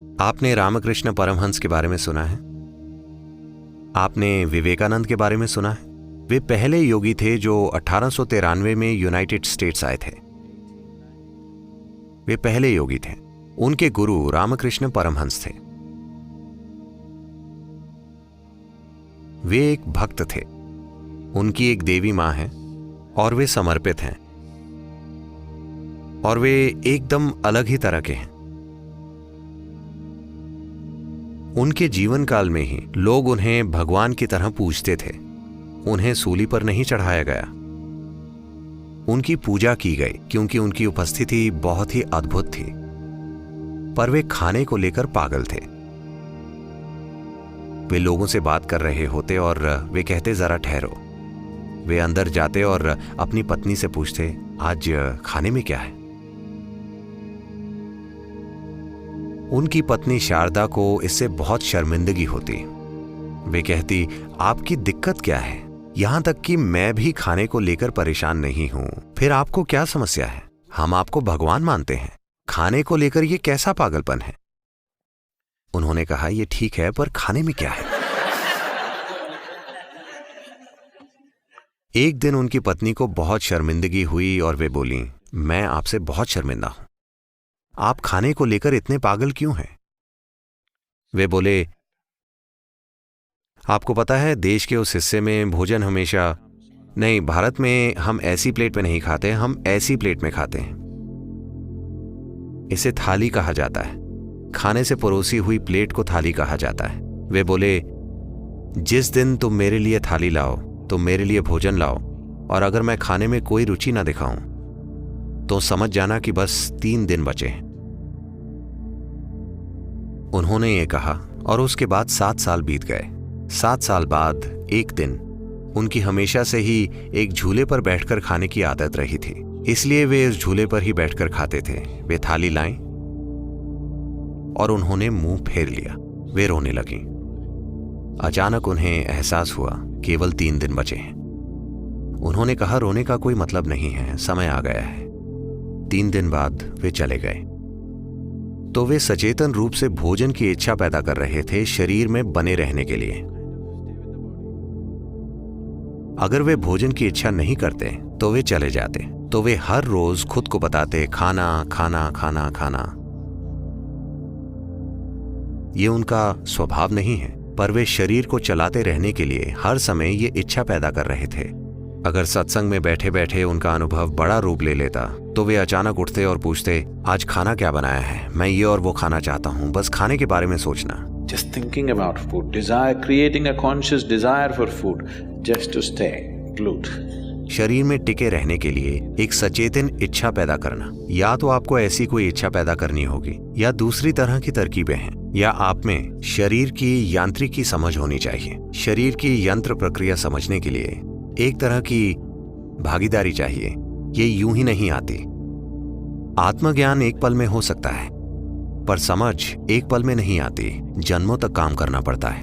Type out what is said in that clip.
आपने रामकृष्ण परमहंस के बारे में सुना है? आपने विवेकानंद के बारे में सुना है? वे पहले योगी थे जो 1893 में यूनाइटेड स्टेट्स आए थे। वे पहले योगी थे। उनके गुरु रामकृष्ण परमहंस थे। वे एक भक्त थे। उनकी एक देवी मां है और वे समर्पित हैं और वे एकदम अलग ही तरह के हैं। उनके जीवन काल में ही लोग उन्हें भगवान की तरह पूजते थे। उन्हें सूली पर नहीं चढ़ाया गया, उनकी पूजा की गई क्योंकि उनकी उपस्थिति बहुत ही अद्भुत थी। पर वे खाने को लेकर पागल थे। वे लोगों से बात कर रहे होते और वे कहते जरा ठहरो। वे अंदर जाते और अपनी पत्नी से पूछते, आज खाने में क्या है? उनकी पत्नी शारदा को इससे बहुत शर्मिंदगी होती। वे कहती, आपकी दिक्कत क्या है? यहां तक कि मैं भी खाने को लेकर परेशान नहीं हूं, फिर आपको क्या समस्या है? हम आपको भगवान मानते हैं, खाने को लेकर यह कैसा पागलपन है? उन्होंने कहा, यह ठीक है, पर खाने में क्या है? एक दिन उनकी पत्नी को बहुत शर्मिंदगी हुई और वे बोली, मैं आपसे बहुत शर्मिंदा हूं, आप खाने को लेकर इतने पागल क्यों हैं? वे बोले, आपको पता है देश के उस हिस्से में भोजन हमेशा नहीं, भारत में हम ऐसी प्लेट में नहीं खाते, हम ऐसी प्लेट में खाते हैं। इसे थाली कहा जाता है। खाने से परोसी हुई प्लेट को थाली कहा जाता है। वे बोले, जिस दिन तुम मेरे लिए थाली लाओ, तुम मेरे लिए भोजन लाओ, और अगर मैं खाने में कोई रुचि ना दिखाऊं तो समझ जाना कि बस 3 दिन बचे हैं। उन्होंने ये कहा और उसके बाद 7 साल बीत गए। 7 साल बाद एक दिन उनकी हमेशा से ही एक झूले पर बैठकर खाने की आदत रही थी, इसलिए वे उस झूले पर ही बैठकर खाते थे। वे थाली लाएं और उन्होंने मुंह फेर लिया। वे रोने लगी। अचानक उन्हें एहसास हुआ केवल 3 दिन बचे हैं। उन्होंने कहा, रोने का कोई मतलब नहीं है, समय आ गया है। 3 दिन बाद वे चले गए। तो वे सचेतन रूप से भोजन की इच्छा पैदा कर रहे थे शरीर में बने रहने के लिए। अगर वे भोजन की इच्छा नहीं करते तो वे चले जाते। तो वे हर रोज खुद को बताते, खाना खाना खाना खाना। ये उनका स्वभाव नहीं है, पर वे शरीर को चलाते रहने के लिए हर समय ये इच्छा पैदा कर रहे थे। अगर सत्संग में बैठे बैठे उनका अनुभव बड़ा रूप ले लेता तो वे अचानक उठते और पूछते, आज खाना क्या बनाया है? मैं ये और वो खाना चाहता हूं, बस खाने के बारे में सोचना। Just thinking about food, desire, creating a conscious desire for food, just to stay glued. शरीर में टिके रहने के लिए एक सचेतन इच्छा पैदा करना। या तो आपको ऐसी कोई इच्छा पैदा करनी होगी या दूसरी तरह की तरकीबें हैं, या आप में शरीर की यांत्रिकी समझ होनी चाहिए। शरीर की यंत्र प्रक्रिया समझने के लिए एक तरह की भागीदारी चाहिए। ये यूं ही नहीं आती। आत्मज्ञान एक पल में हो सकता है, पर समझ एक पल में नहीं आती, जन्मों तक काम करना पड़ता है।